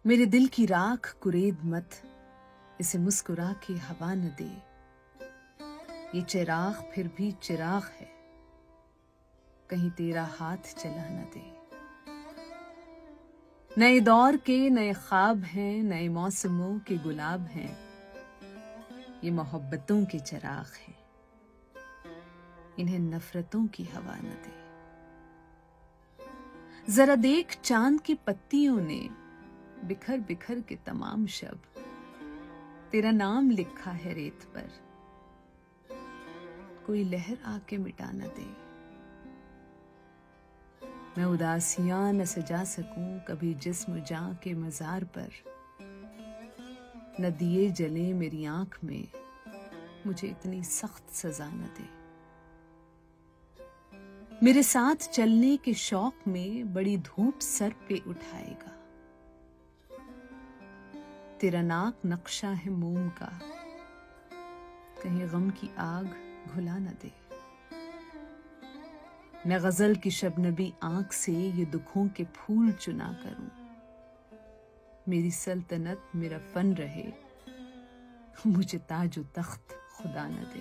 میرے دل کی راکھ کرید مت، اسے مسکرا کے ہوا نہ دے، یہ چراغ پھر بھی چراغ ہے، کہیں تیرا ہاتھ چلا نہ دے۔ نئے دور کے نئے خواب ہیں، نئے موسموں کے گلاب ہیں، یہ محبتوں کے چراغ ہیں، انہیں نفرتوں کی ہوا نہ دے۔ ذرا دیکھ چاند کی پتیوں نے بکھر بکھر کے تمام شب تیرا نام لکھا ہے ریت پر، کوئی لہر آ کے مٹا نہ دے۔ میں اداسیاں نہ سجا سکوں کبھی جسم جاں کے مزار پر، نہ دیے جلیں میری آنکھ میں، مجھے اتنی سخت سزا نہ دے۔ میرے ساتھ چلنے کے شوق میں بڑی دھوپ سر پہ اٹھائے گا، تیرا ناک نقشہ ہے موم کا، کہیں غم کی آگ گھلا نہ دے۔ میں غزل کی شبنبی آنکھ سے یہ دکھوں کے پھول چنا کروں، میری سلطنت میرا فن رہے، مجھے تاج و تخت خدا نہ دے۔